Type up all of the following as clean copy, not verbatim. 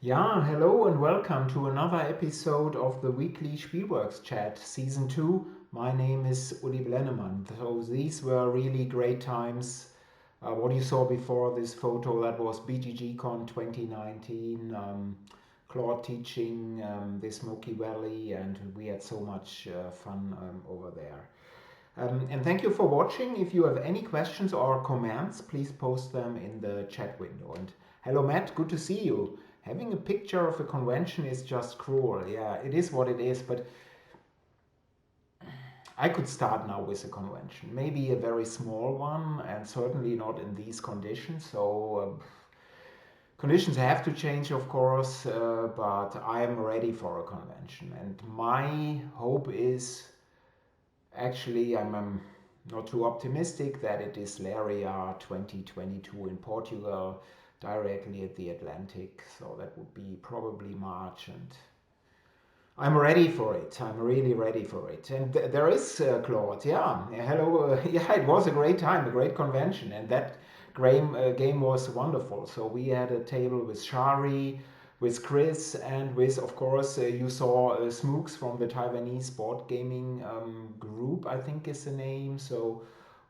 Yeah, hello and welcome to another episode of the weekly Spielworxx chat, season 2. My name is Uli Blennemann. So these were really great times. What you saw before this photo, that was BGGCon 2019, Claude teaching the Smoky Valley, and we had so much fun over there. And thank you for watching. If you have any questions or comments, please post them in the chat window. And hello, Matt, good to see you. Having a picture of a convention is just cruel. Yeah, it is what it is, but I could start now with a convention. Maybe a very small one, and certainly not in these conditions. So, conditions have to change, of course, but I am ready for a convention. And my hope is actually, I'm not too optimistic that it is Laria 2022 in Portugal, directly at the Atlantic. So that would be probably March, and I'm ready for it. I'm really ready for it. And there is Claude. Yeah, hello. Yeah, it was a great time, a great convention, and that game was wonderful. So we had a table with Shari, with Chris, and with, of course, you saw Smooks from the Taiwanese board gaming group, I think is the name. So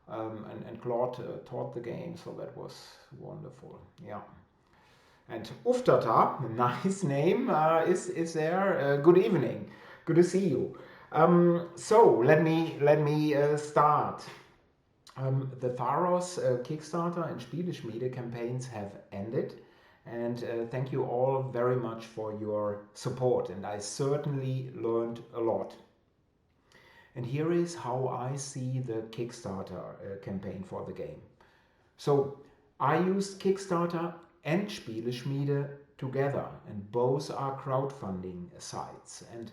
and Claude taught the game, so that was wonderful. Yeah. And Uftata, nice name, is there. Good evening. Good to see you. So let me start. The Tharos Kickstarter and Spieleschmiede campaigns have ended, and thank you all very much for your support. And I certainly learned a lot. And here is how I see the Kickstarter campaign for the game. So I used Kickstarter and Spieleschmiede together, and both are crowdfunding sites. And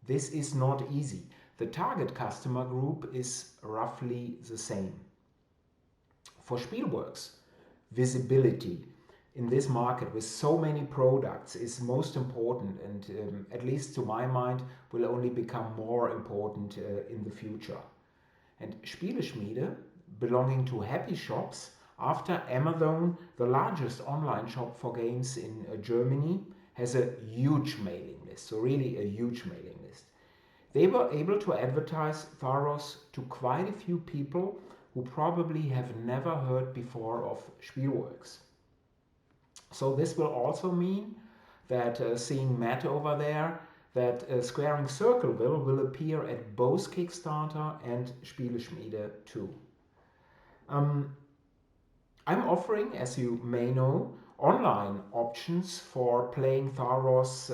this is not easy. The target customer group is roughly the same. For Spielworxx, visibility in this market with so many products is most important, and at least to my mind will only become more important in the future. And Spieleschmiede, belonging to Happy Shops, after Amazon, the largest online shop for games in Germany, has a huge mailing list. So really a huge mailing list. They were able to advertise Tharos to quite a few people who probably have never heard before of Spielworxx. So this will also mean that seeing Matt over there, that Squaring Circleville will appear at both Kickstarter and Spieleschmiede too. Um, I'm offering, as you may know, online options for playing Tharos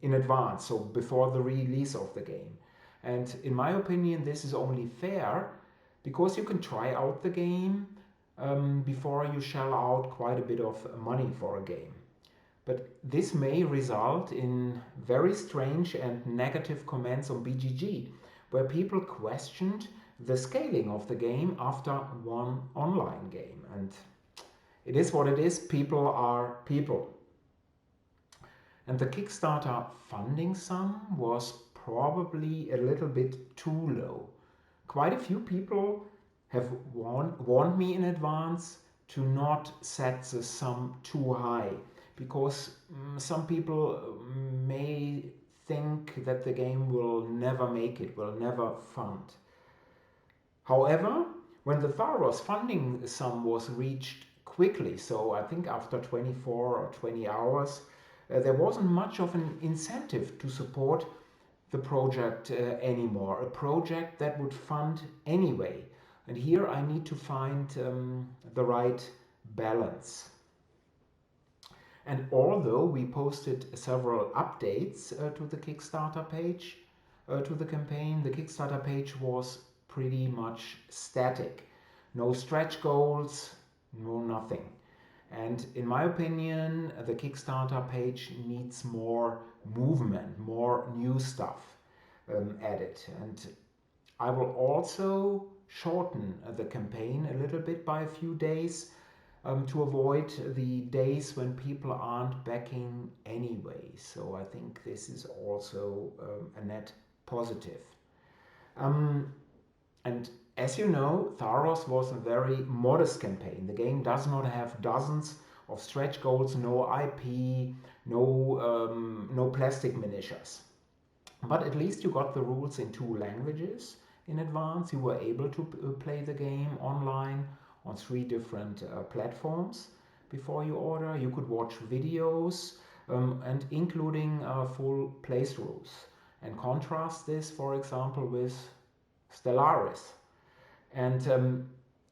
in advance, so before the release of the game. And in my opinion, this is only fair because you can try out the game before you shell out quite a bit of money for a game. But this may result in very strange and negative comments on BGG, where people questioned the scaling of the game after one online game. And it is what it is. People are people. And the Kickstarter funding sum was probably a little bit too low. Quite a few people have warned me in advance to not set the sum too high, because some people may think that the game will never make it, will never fund. However, when the Tharos funding sum was reached quickly, so I think after 24 or 20 hours, there wasn't much of an incentive to support the project anymore, a project that would fund anyway. And here I need to find the right balance. And although we posted several updates to the Kickstarter page, to the campaign, the Kickstarter page was pretty much static. No stretch goals, no nothing. And in my opinion, the Kickstarter page needs more movement, more new stuff added. And I will also shorten the campaign a little bit by a few days to avoid the days when people aren't backing anyway. So I think this is also a net positive. And as you know, Tharos was a very modest campaign. The game does not have dozens of stretch goals, no IP, no plastic miniatures. But at least you got the rules in 2 languages in advance. You were able to play the game online on 3 different platforms before you order. You could watch videos and including full playthroughs. And contrast this, for example, with Stellaris. And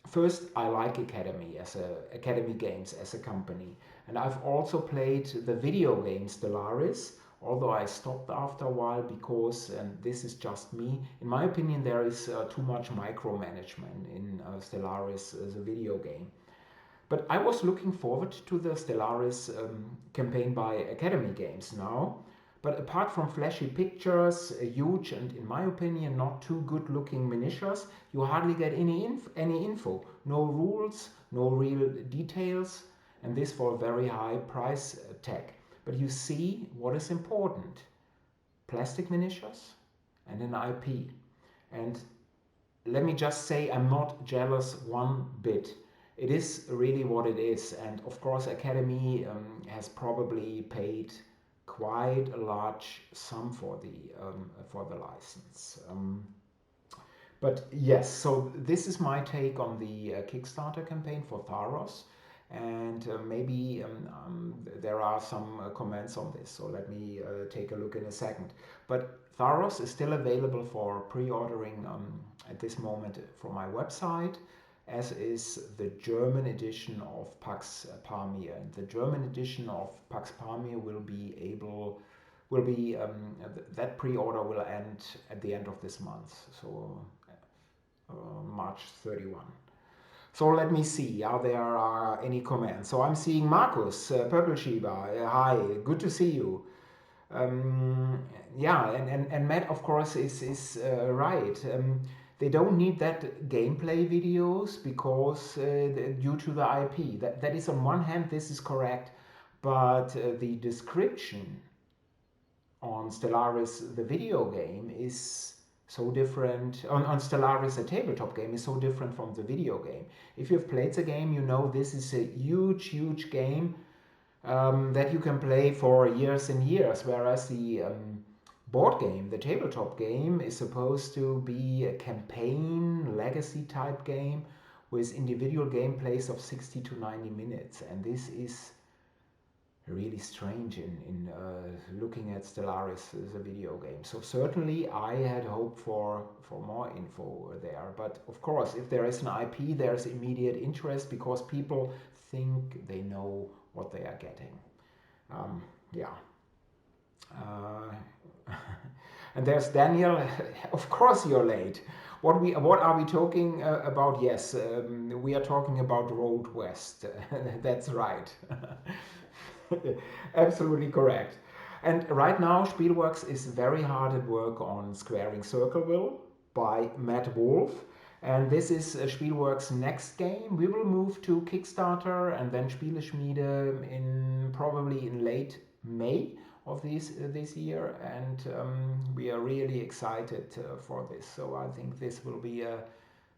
first, I like Academy Games as a company, and I've also played the video game Stellaris. Although I stopped after a while because, and this is just me, in my opinion, there is too much micromanagement in Stellaris as a video game. But I was looking forward to the Stellaris campaign by Academy Games now. But apart from flashy pictures, huge and, in my opinion, not too good looking miniatures, you hardly get any info. No rules, no real details, and this for a very high price tag. But you see what is important: plastic miniatures and an IP. And let me just say, I'm not jealous one bit. It is really what it is. And of course, Academy has probably paid quite a large sum for the license. But yes, so this is my take on the Kickstarter campaign for Tharos. And maybe there are some comments on this, so let me take a look in a second. But Tharos is still available for pre-ordering at this moment from my website, as is the German edition of Pax Pamir. And the German edition of Pax Pamir that pre-order will end at the end of this month, so March 31. So let me see, there are any comments. So I'm seeing Marcus, Purple Shiba, hi, good to see you. Yeah, and Matt, of course, is right. They don't need that gameplay videos because due to the IP. That is, on one hand, this is correct, but the description on Stellaris, the video game, is so different. On Stellaris, a tabletop game, is so different from the video game. If you've played the game, you know this is a huge game that you can play for years and years, whereas the board game, the tabletop game, is supposed to be a campaign, legacy type game with individual gameplays of 60 to 90 minutes. And this is really strange in looking at Stellaris as a video game. So certainly I had hoped for more info there. But of course, if there is an IP, there's immediate interest because people think they know what they are getting. Yeah. And there's Daniel. Of course you're late. What are we talking about? Yes, we are talking about Road West. That's right. Absolutely correct. And right now, Spielworxx is very hard at work on Squaring Circleville by Matt Wolf. And this is Spielworxx' next game. We will move to Kickstarter and then Spieleschmiede probably in late May of this year. And we are really excited for this. So I think this will be a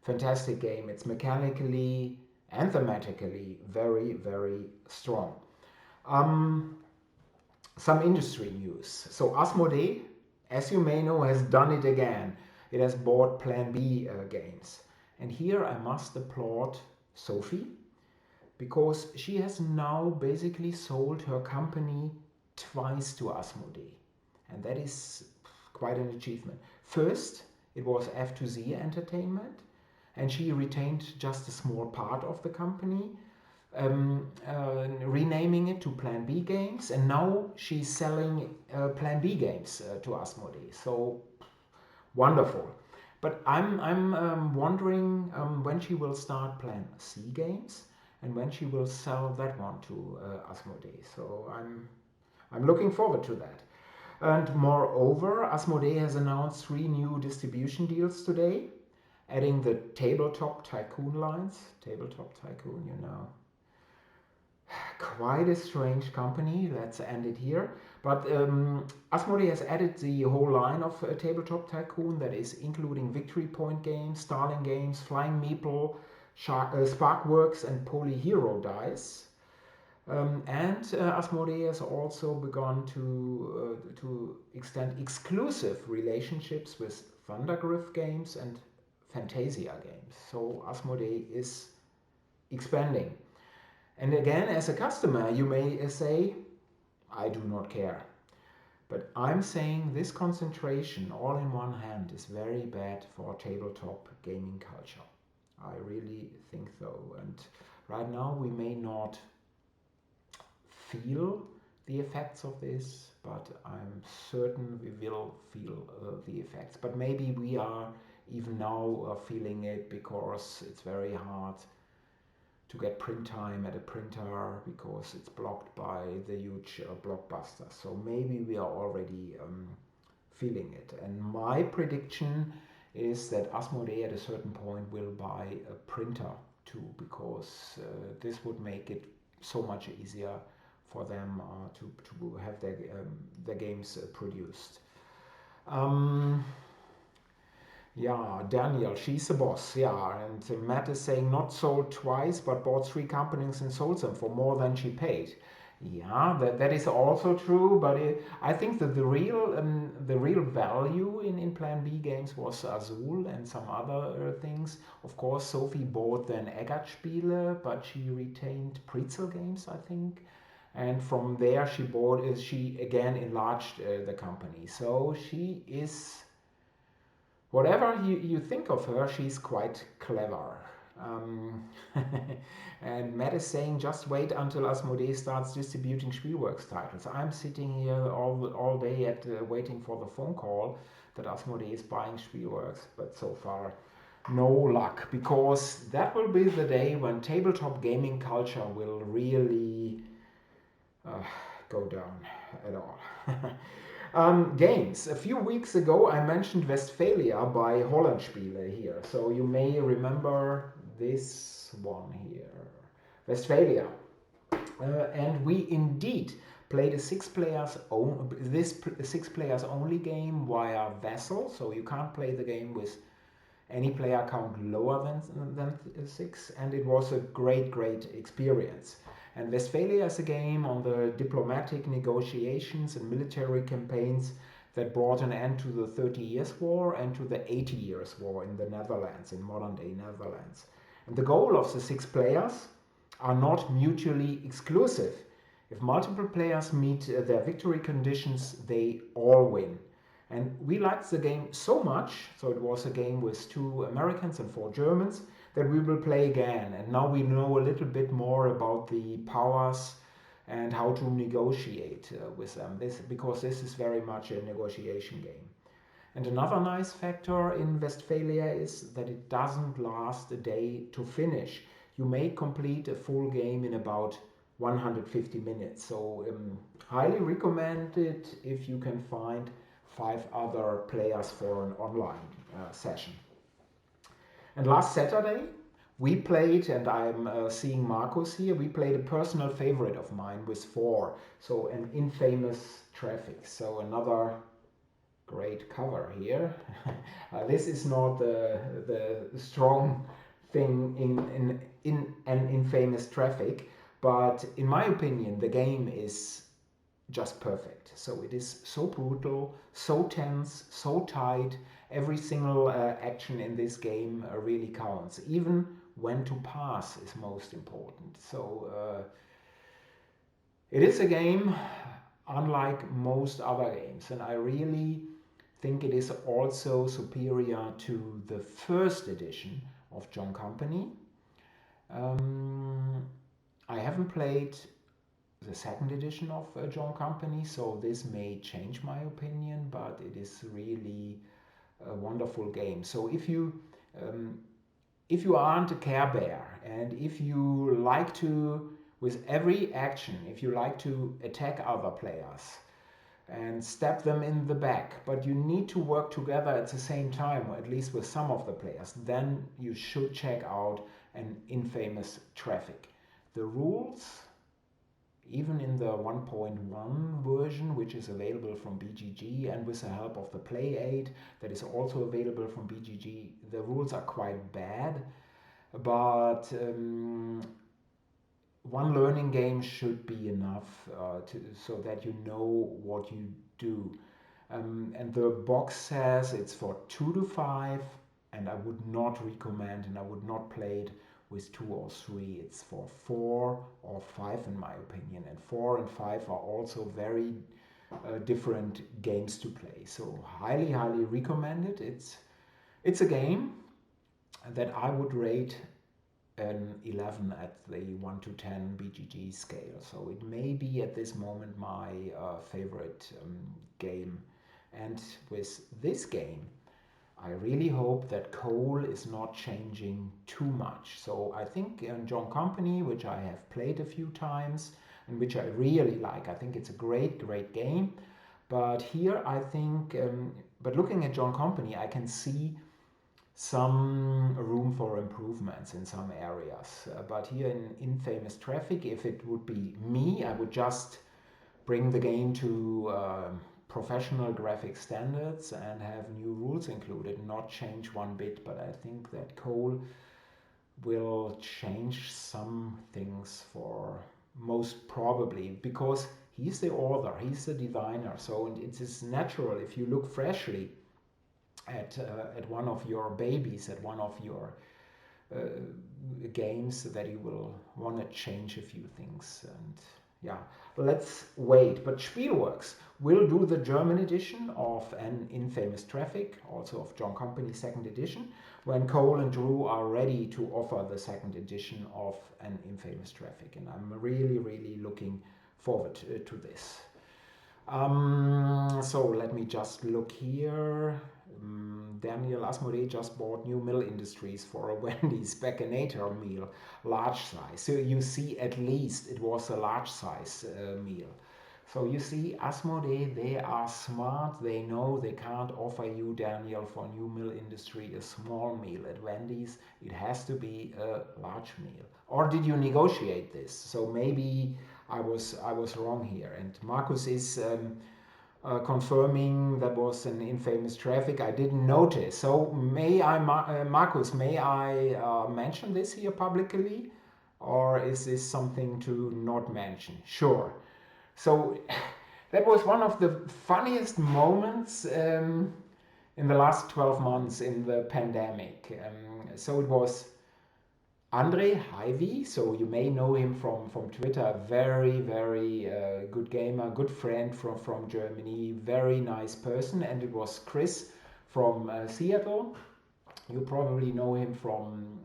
fantastic game. It's mechanically and thematically very, very strong. Some industry news. So Asmodee, as you may know, has done it again. It has bought Plan B games. And here I must applaud Sophie, because she has now basically sold her company twice to Asmodee. And that is quite an achievement. First, it was F2Z Entertainment, and she retained just a small part of the company, renaming it to Plan B Games, and now she's selling Plan B games to Asmodee. So wonderful. But I'm wondering when she will start Plan C Games and when she will sell that one to Asmodee. So I'm looking forward to that. And moreover, Asmodee has announced 3 new distribution deals today, adding the Tabletop Tycoon lines. Tabletop Tycoon, you know. Quite a strange company. Let's end it here. But Asmodee has added the whole line of Tabletop Tycoon, that is including Victory Point games, Starling games, Flying Meeple, Sparkworks and Poly Hero dice. And Asmodee has also begun to extend exclusive relationships with Thundergriff games and Fantasia games. So Asmodee is expanding. And again, as a customer, you may say, I do not care. But I'm saying this concentration all in one hand is very bad for tabletop gaming culture. I really think so. And right now, we may not feel the effects of this, but I'm certain we will feel the effects. But maybe we are even now feeling it because it's very hard to get print time at a printer because it's blocked by the huge blockbuster. So maybe we are already feeling it. And my prediction is that Asmodee at a certain point will buy a printer too, because this would make it so much easier for them to have their games produced. Um, yeah, Daniel, she's the boss. Yeah, and Matt is saying not sold twice, but bought three companies and sold them for more than she paid. Yeah, that is also true, but I think that the real value in Plan B games was Azul and some other things. Of course, Sophie bought then Eggertspiele, but she retained Pretzel Games, I think, and from there she again enlarged the company. So she is, whatever you think of her, she's quite clever. Um, and Matt is saying, just wait until Asmodee starts distributing Spielworxx titles. I'm sitting here all day waiting for the phone call that Asmodee is buying Spielworxx, but so far no luck, because that will be the day when tabletop gaming culture will really uh, go down at all. Games. A few weeks ago, I mentioned Westphalia by Hollandspiele here. So you may remember this one here. Westphalia. And we indeed played a six players only game via Vessel. So you can't play the game with any player count lower than six, and it was a great experience. And Westphalia is a game on the diplomatic negotiations and military campaigns that brought an end to the 30 Years' War and to the 80 Years' War in the Netherlands, in modern day Netherlands. And the goal of the six players are not mutually exclusive. If multiple players meet their victory conditions, they all win. And we liked the game so much, so it was a game with 2 Americans and 4 Germans, that we will play again. And now we know a little bit more about the powers and how to negotiate with them. Because this is very much a negotiation game. And another nice factor in Westphalia is that it doesn't last a day to finish. You may complete a full game in about 150 minutes. So highly recommend it if you can find 5 other players for an online session. And last Saturday, we played, and I'm seeing Marcus here, we played a personal favorite of mine with 4. So an Infamous Traffic. So another great cover here. This is not the strong thing in an Infamous Traffic, but in my opinion, the game is just perfect. So it is so brutal, so tense, so tight. Every single action in this game really counts. Even when to pass is most important. So it is a game unlike most other games, and I really think it is also superior to the first edition of John Company. I haven't played the second edition of John Company, so this may change my opinion, but it is really a wonderful game. So if you aren't a Care Bear, and if you like to, with every action, if you like to attack other players and stab them in the back, but you need to work together at the same time, or at least with some of the players, then you should check out an Infamous Traffic. The rules, even in the 1.1 version, which is available from BGG, and with the help of the Play Aid that is also available from BGG, the rules are quite bad, but one learning game should be enough so that you know what you do. And the box says it's for 2 to 5, and I would not recommend and I would not play it with 2 or 3. It's for 4 or 5 in my opinion, and 4 and 5 are also very different games to play. So highly recommended. It's a game that I would rate an 11 at the 1 to 10 BGG scale. So it may be at this moment my favorite game. And with this game, I really hope that Cole is not changing too much. So I think in John Company, which I have played a few times and which I really like, I think it's a great game. But here I think, but looking at John Company, I can see some room for improvements in some areas. But here in Infamous Traffic, if it would be me, I would just bring the game to professional graphic standards and have new rules included, not change one bit. But I think that Cole will change some things for most probably because he's the author, he's the designer. So it is natural if you look freshly at one of your babies, at one of your uh, games, that you will want to change a few things. And yeah, let's wait. But Spielworxx will do the German edition of an Infamous Traffic, also of John Company second edition, when Cole and Drew are ready to offer the second edition of an Infamous Traffic. And I'm really looking forward to this. So let me just look here. Daniel Asmodee just bought new mill industries for a Wendy's Baconator meal, large size. So you see, at least it was a large size meal. So you see, Asmodee, they are smart. They know they can't offer you, Daniel, for new mill industry a small meal at Wendy's. It has to be a large meal. Or did you negotiate this? So maybe I was wrong here. And Marcus is confirming that was an Infamous Traffic. I didn't notice. So may I, Marcus, may I mention this here publicly, or is this something to not mention? Sure. So that was one of the funniest moments in the last 12 months in the pandemic. So it was Andre Hyvy, so you may know him from Twitter, a very good gamer, good friend from Germany, very nice person. And it was Chris from Seattle. You probably know him from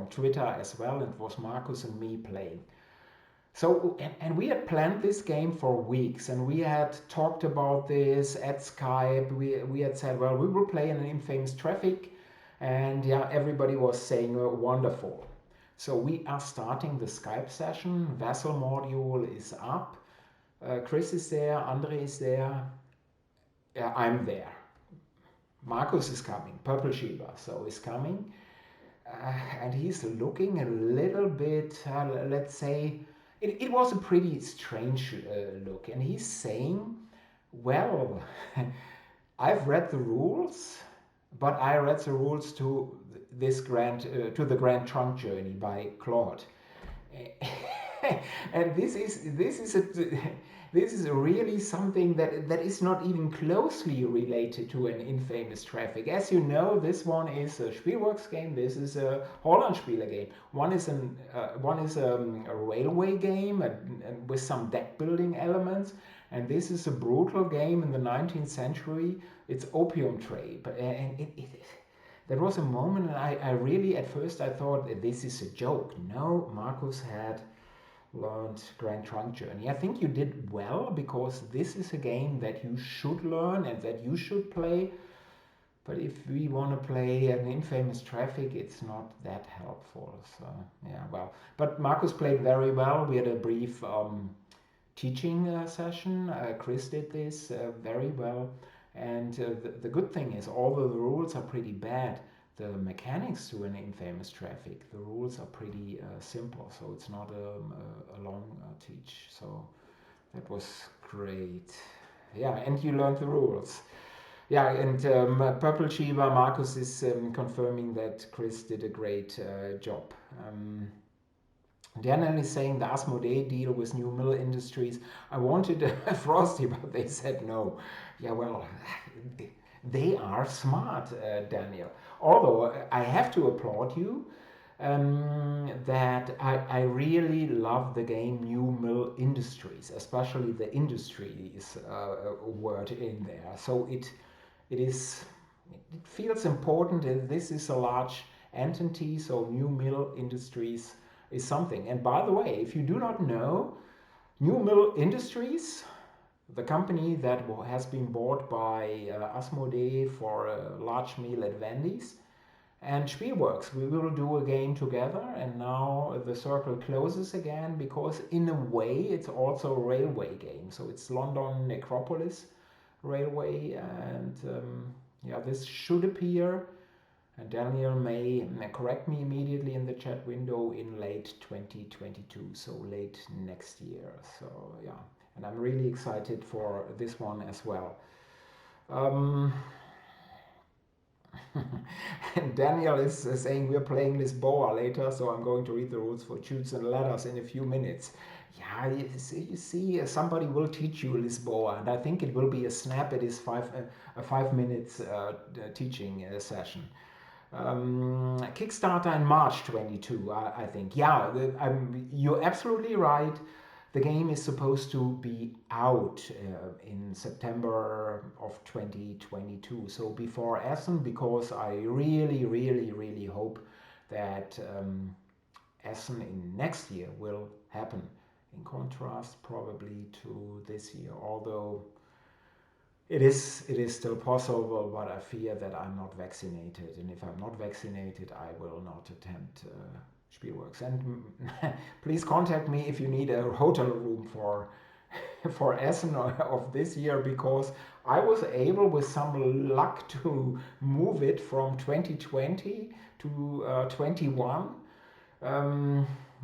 Twitter as well. It was Marcus and me playing. So, and we had planned this game for weeks, and we had talked about this at Skype. We had said, well, we will play an Infamous Traffic, and yeah, everybody was saying wonderful. So we are starting the Skype session. Vassal module is up. Chris is there. Andre is there. Yeah, I'm there. Marcus is coming. Purple Shiba, so is coming. And he's looking a little bit, let's say, it was a pretty strange look. And he's saying, well, I've read the rules, but I read the rules to this to the Grand Trunk Journey by Claude. And this is really something that is not even closely related to an Infamous Traffic. As you know, this one is a Spielworxx game. This is a Hollandspieler game. One is a railway game with some deck building elements, and this is a brutal game in the 19th century. It's opium trade, and there was a moment, and I really, at first, I thought this is a joke. No, Marcus had learned Grand Trunk Journey. I think you did well, because this is a game that you should learn and that you should play. But if we want to play an Infamous Traffic, it's not that helpful. So yeah, well, but Marcus played very well. We had a brief teaching session. Chris did this very well. And the good thing is, although the rules are pretty bad, the mechanics to an Infamous Traffic, the rules are pretty simple. So it's not a long teach. So that was great. Yeah, and you learned the rules. Yeah, and Purple Shiva, Marcus is confirming that Chris did a great job. Daniel is saying the Asmodee deal with New Mill Industries. I wanted a Frosty, but they said no. Yeah, well, they are smart, Daniel. Although I have to applaud you that I really love the game New Mill Industries, especially the industries word in there. So it is it feels important that this is a large entity. So New Mill Industries is something. And by the way, if you do not know, New Mill Industries, the company that has been bought by Asmodee for a large meal at Wendy's, and Spielworxx, we will do a game together, and now the circle closes again because in a way it's also a railway game. So it's London Necropolis Railway, and yeah, this should appear, and Daniel may correct me immediately in the chat window, in late 2022, so late next year. So yeah, and I'm really excited for this one as well. Um, and Daniel is saying we're playing Lisboa later, so I'm going to read the rules for Chutes and Ladders in a few minutes. Yeah, you see, somebody will teach you Lisboa, and I think it will be a snap. It is a 5 minutes teaching session. Kickstarter in March 22, I think. Yeah, you're absolutely right. The game is supposed to be out in September of 2022, so before Essen, because I really, really, really hope that Essen in next year will happen. In contrast, probably to this year, although it is still possible, but I fear that I'm not vaccinated, and if I'm not vaccinated, I will not attempt Spielworxx. And please contact me if you need a hotel room for Essen of this year, because I was able, with some luck, to move it from 2020 to 21.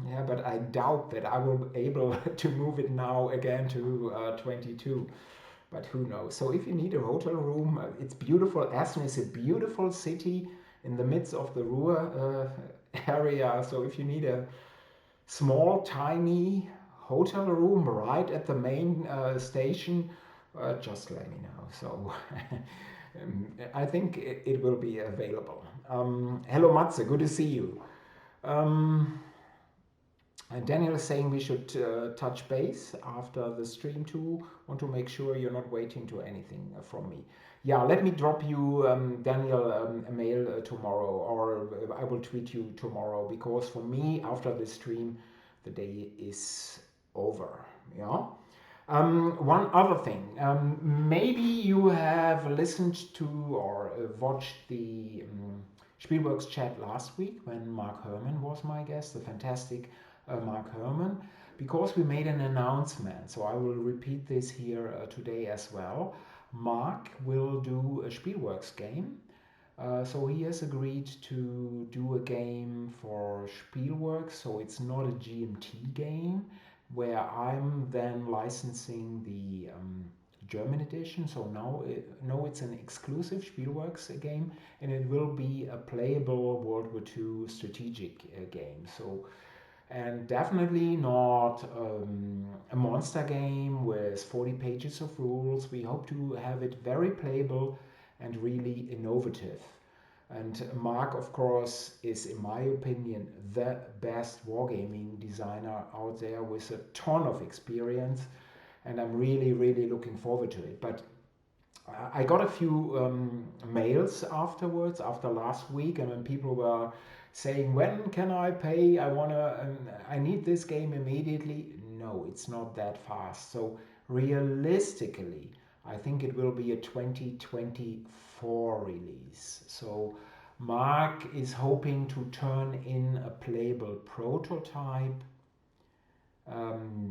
Yeah, but I doubt that I will be able to move it now again to 22. But who knows? So if you need a hotel room, it's beautiful. Essen is a beautiful city in the midst of the Ruhr area. So if you need a small, tiny hotel room right at the main station, just let me know. So I think it will be available. Hello, Matze. Good to see you. Um, and Daniel is saying we should touch base after the stream too. Want to make sure you're not waiting to anything from me. Yeah, let me drop you, Daniel, a mail tomorrow, or I will tweet you tomorrow, because for me, after this stream, the day is over. Yeah. One other thing, maybe you have listened to or watched the Spielworxx chat last week when Mark Herman was my guest, the fantastic Mark Herman, because we made an announcement. So I will repeat this here today as well. Mark will do a Spielworxx game. So he has agreed to do a game for Spielworxx. So it's not a GMT game where I'm then licensing the German edition. So now, no, it's an exclusive Spielworxx game, and it will be a playable World War II strategic game. So, and definitely not a monster game with 40 pages of rules. We hope to have it very playable and really innovative. And Mark, of course, is, in my opinion, the best wargaming designer out there with a ton of experience. And I'm really, really looking forward to it. But I got a few mails afterwards, after last week, and when people were saying, "When can I pay? I need this game immediately." No, it's not that fast. So realistically, I think it will be a 2024 release. So Mark is hoping to turn in a playable prototype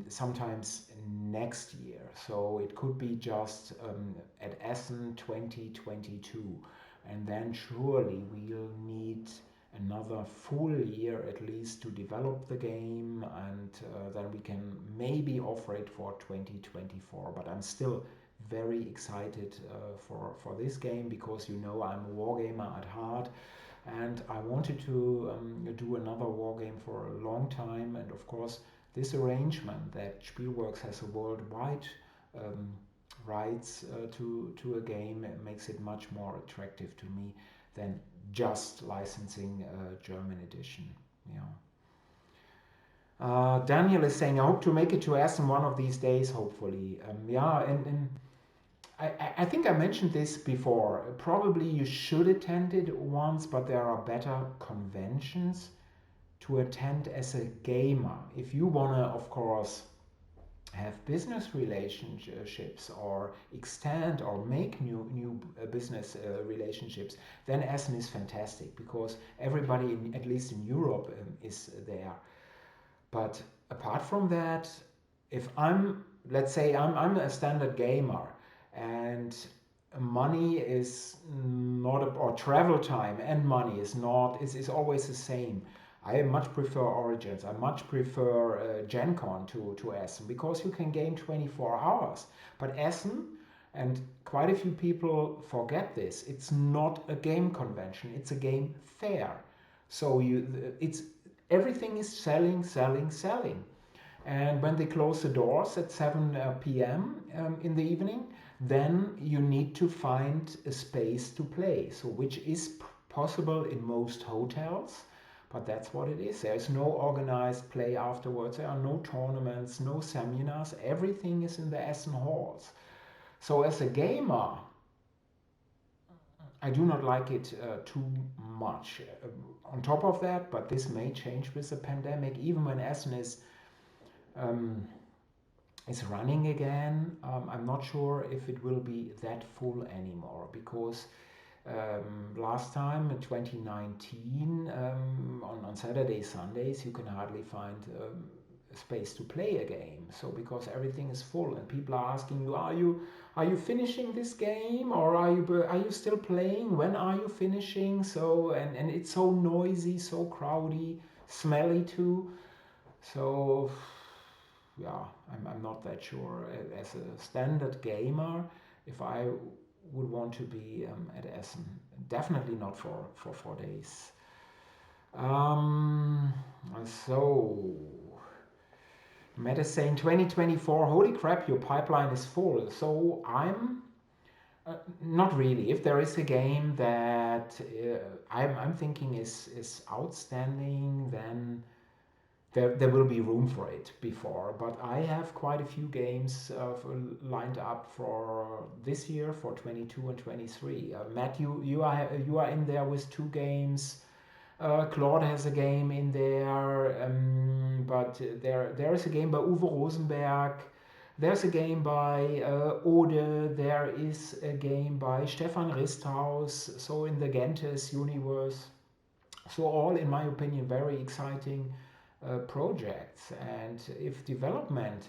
sometimes next year. So it could be just at Essen 2022. And then surely we'll need another full year at least to develop the game, and then we can maybe offer it for 2024. But I'm still very excited for this game, because I'm a wargamer at heart, and I wanted to do another war game for a long time. And of course, this arrangement that Spielworxx has a worldwide um, rights to a game makes it much more attractive to me than just licensing a German edition. Yeah. Daniel is saying, I hope to make it to Essen one of these days, hopefully. Yeah, and I think I mentioned this before. Probably you should attend it once, but there are better conventions to attend as a gamer. If you want to, of course, have business relationships or extend or make new business relationships, then Essen is fantastic because everybody, at least in Europe, is there. But apart from that, if I'm, let's say, I'm a standard gamer and money is not, or travel time and money is not, is always the same. I much prefer Origins. I much prefer Gen Con to Essen because you can game 24 hours. But Essen, and quite a few people forget this, it's not a game convention, it's a game fair. So it's everything is selling, selling, selling. And when they close the doors at 7 p.m. In the evening, then you need to find a space to play. So, which is possible in most hotels, but that's what it is. There is no organized play afterwards. There are no tournaments, no seminars. Everything is in the Essen halls. So, as a gamer, I do not like it too much. On top of that, but this may change with the pandemic. Even when Essen um, is running again, I'm not sure if it will be that full anymore because last time in 2019 on Saturdays, Sundays, you can hardly find space to play a game. So because everything is full and people are asking you, are you finishing this game or are you still playing? When are you finishing? So and it's so noisy, so crowdy, smelly too. So yeah, I'm not that sure. As a standard gamer, if I would want to be at Essen, definitely not for 4 days. Um, so, Matt is saying 2024, holy crap, your pipeline is full. So I'm not really. If there is a game that I'm thinking is outstanding, then there will be room for it before. But I have quite a few games lined up for this year, for 22 and 23. Matt, you are in there with 2 games. Claude has a game in there, but there is a game by Uwe Rosenberg. There's a game by Ode. There is a game by Stefan Risthaus. So in the Gentes universe. So all, in my opinion, very exciting projects. And if development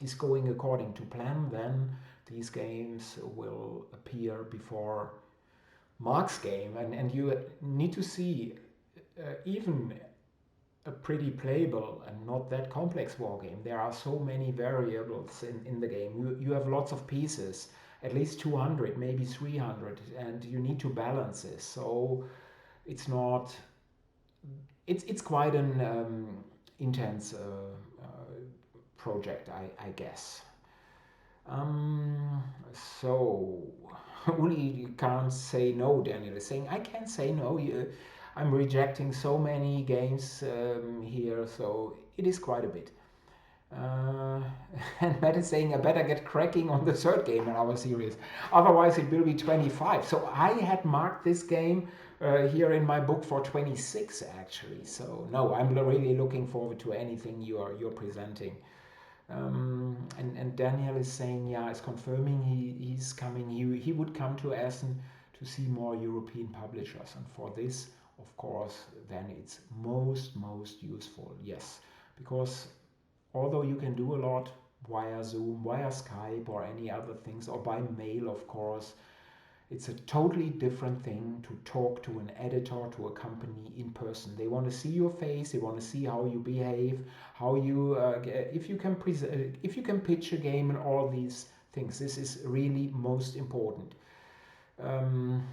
is going according to plan, then these games will appear before Mark's game. And you need to see even a pretty playable and not that complex war game. There are so many variables in the game. You have lots of pieces, at least 200, maybe 300, and you need to balance this. So it's not it's quite an intense project, I guess. Um, so Uli can't say no. Daniel is saying I can't say no. I'm rejecting so many games here, so it is quite a bit. Uh, and Matt is saying I better get cracking on the third game in our series, otherwise it will be 25. So I had marked this game here in my book for 26 actually. So no, I'm really looking forward to anything you're presenting. And Daniel is saying, yeah, is confirming he's coming. He would come to Essen to see more European publishers, and for this, of course, then it's most useful. Yes, because although you can do a lot via Zoom, via Skype, or any other things, or by mail, of course, it's a totally different thing to talk to an editor, to a company in person. They want to see your face. They want to see how you behave, how you, if you can if you can pitch a game, and all these things. This is really most important. Um,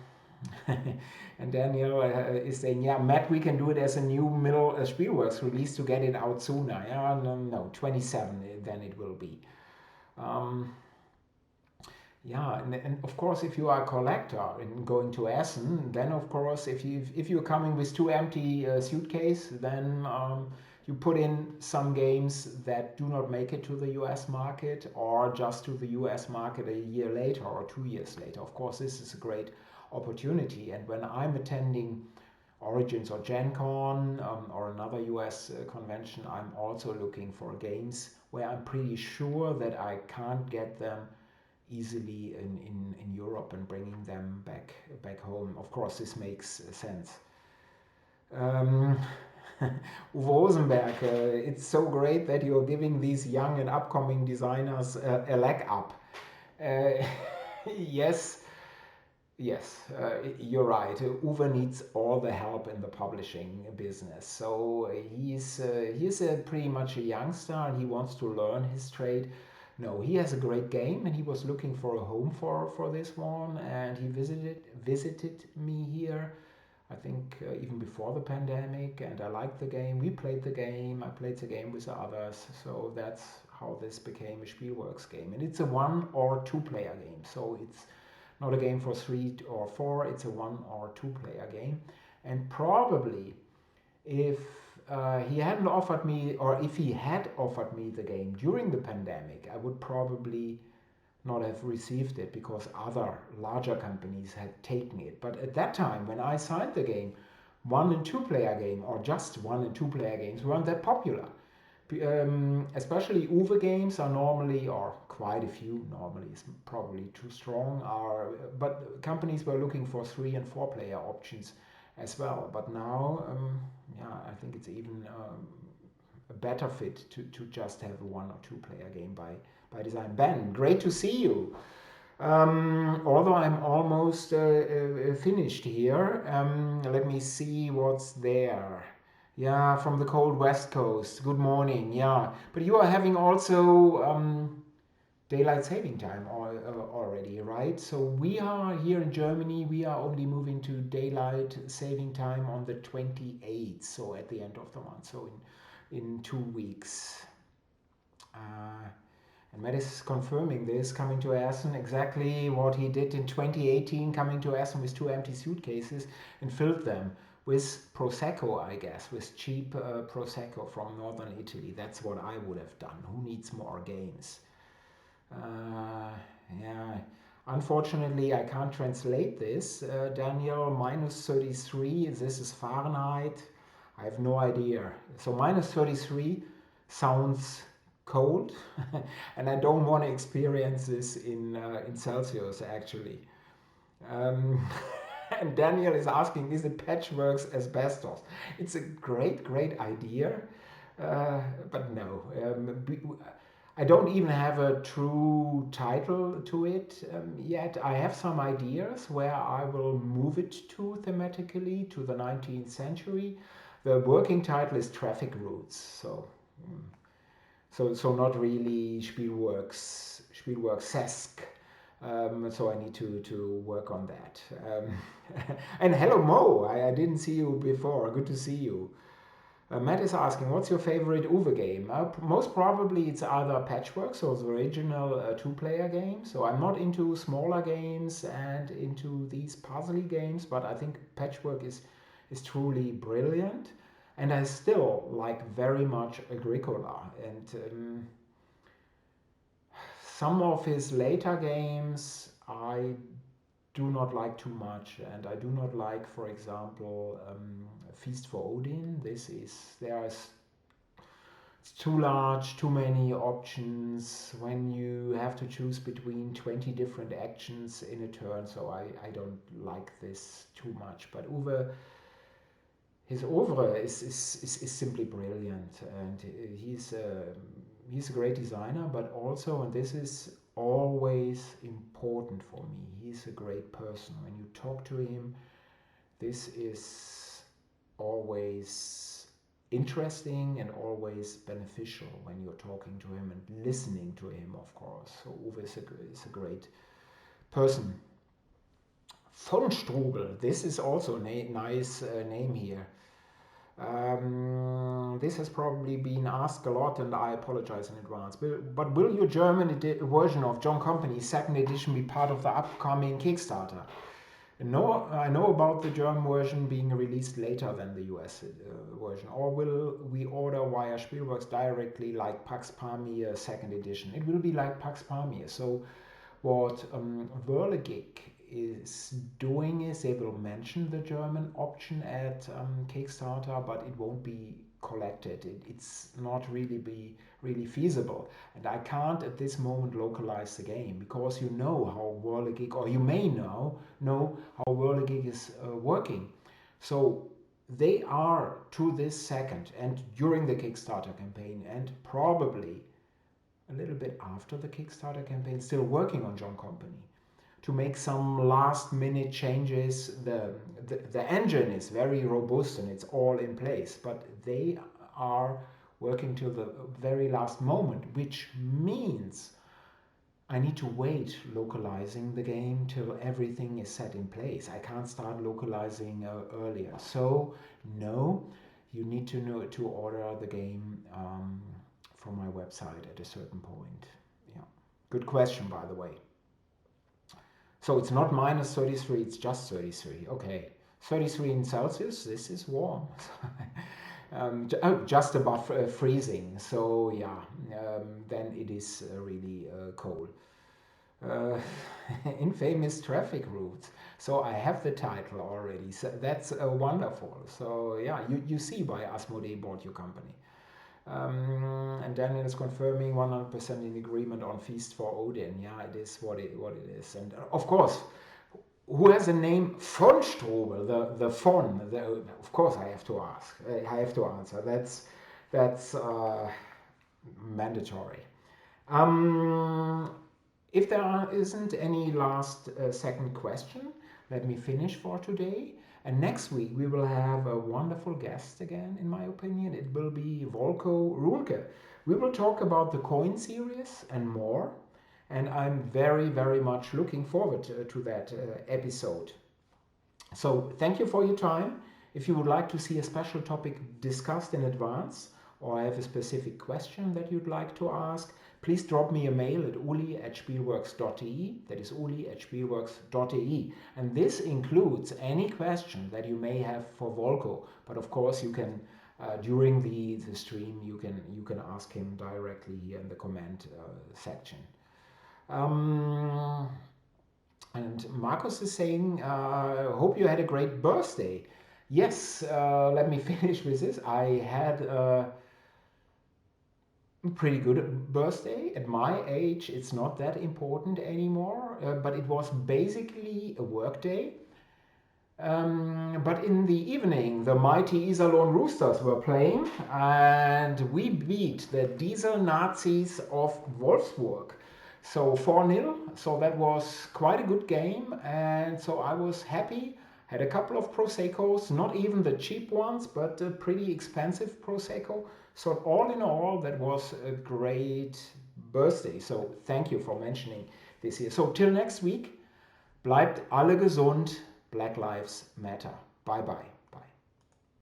And Daniel is saying, yeah, Matt, we can do it as a new middle Spielworxx release to get it out sooner. Yeah, no, no, 27 then it will be. Um, yeah, and of course, if you are a collector and going to Essen, then of course, if you're coming with two empty suitcase, then you put in some games that do not make it to the US market or just to the US market a year later or 2 years later. Of course, this is a great opportunity. And when I'm attending Origins or Gen Con or another US convention, I'm also looking for games where I'm pretty sure that I can't get them easily in Europe and bringing them back home. Of course, this makes sense. Um, Uwe Rosenberg, it's so great that you're giving these young and upcoming designers a leg up. Uh, yes, yes, you're right. Uwe needs all the help in the publishing business. So he's pretty much a youngster and he wants to learn his trade. No, he has a great game and he was looking for a home for this one and he visited me here. I think even before the pandemic, and I liked the game. We played the game. I played the game with others, so that's how this became a Spielworxx game. And it's a one or two player game, so it's not a game for three or four. It's a one or two player game, and probably if he hadn't offered me, or if he had offered me the game during the pandemic, I would probably not have received it because other larger companies had taken it. But at that time, when I signed the game, one and two player game, or just one and two player games, weren't that popular. Especially Uwe games are normally, or quite a few, normally is probably too strong, but companies were looking for three and four player options as well. But now, yeah, I think it's even a better fit to just have a one or two player game by design. Ben, great to see you. Although I'm almost finished here, let me see what's there. Yeah, from the cold West Coast. Good morning. Yeah, but you are having also daylight saving time already, right? So we are here in Germany. We are only moving to daylight saving time on the 28th, so at the end of the month. So in 2 weeks. Uh, and Matt is confirming this, coming to Essen, exactly what he did in 2018, coming to Essen with two empty suitcases and filled them with Prosecco, I guess, with cheap Prosecco from northern Italy. That's what I would have done. Who needs more games? Uh, yeah. Unfortunately, I can't translate this. Daniel, minus 33, this is Fahrenheit. I have no idea. So minus 33 sounds cold, and I don't want to experience this in Celsius actually. Um, and Daniel is asking, is it Patchworks asbestos? It's a great idea, but no. I don't even have a true title to it yet. I have some ideas where I will move it to thematically to the 19th century. The working title is Traffic Routes, so so not really Spielworxx-esque. So I need to work on that. And hello Mo, I didn't see you before. Good to see you. Matt is asking, what's your favorite Uwe game? Most probably it's either Patchwork, so the original two-player game. So I'm not into smaller games and into these puzzly games, but I think Patchwork is truly brilliant. And I still like very much Agricola. And some of his later games I do not like too much, and I do not like, for example, Feast for Odin. It's too large, too many options when you have to choose between 20 different actions in a turn. So I don't like this too much. But his oeuvre is simply brilliant, and he's a great designer, but also, and this is always important for me, he's a great person. When you talk to him, this is always interesting and always beneficial when you're talking to him and listening to him, of course. So Uwe is a great person Von Strubel, this is also a nice name here. This has probably been asked a lot, and I apologize in advance. But will your German version of John Company's second edition be part of the upcoming Kickstarter? No, I know about the German version being released later than the US version. Or will we order via Spielworxx directly like Pax Pamir second edition? It will be like Pax Pamir. So what Whirligig is doing is they will mention the German option at Kickstarter, but it won't be collected. It's not really feasible, and I can't at this moment localize the game because you know how Whirligig, or you may know how Whirligig is working. So they are to this second and during the Kickstarter campaign, and probably a little bit after the Kickstarter campaign, still working on John Company to make some last minute changes. The engine is very robust and it's all in place, but they are working till the very last moment, which means I need to wait localizing the game till everything is set in place. I can't start localizing earlier. So no, you need to know to order the game from my website at a certain point. Yeah, good question, by the way. So it's not minus 33, it's just 33. Okay, 33 in Celsius, this is warm. Just above freezing. So yeah, then it is really cold. Uh, Infamous traffic routes. So I have the title already. So that's wonderful. So yeah, you see why Asmodee bought your company. And Daniel is confirming 100% in agreement on Feast for Odin. Yeah, it is what it is. And of course, who has a name von Strobel? The von. Of course, I have to ask. I have to answer. That's mandatory. If there isn't any last second question, let me finish for today. And next week we will have a wonderful guest again, in my opinion. It will be Volko Runke. We will talk about the coin series and more. And I'm very much looking forward to that episode. So thank you for your time. If you would like to see a special topic discussed in advance, or have a specific question that you'd like to ask, please drop me a mail at uli@spielworxx.de. That is uli@spielworxx.de. And this includes any question that you may have for Volko. But of course, you can, during the stream, you can ask him directly here in the comment section. And Marcus is saying, hope you had a great birthday. Yes, let me finish with this. I had a pretty good birthday. At my age, it's not that important anymore, but it was basically a work day. But in the evening, the mighty Iserlohn Roosters were playing, and we beat the Diesel Nazis of Wolfsburg. So 4-0, so that was quite a good game, and so I was happy. Had a couple of Proseccos, not even the cheap ones, but a pretty expensive Prosecco. So all in all, that was a great birthday. So thank you for mentioning this here. So till next week, bleibt alle gesund, Black Lives Matter. Bye bye.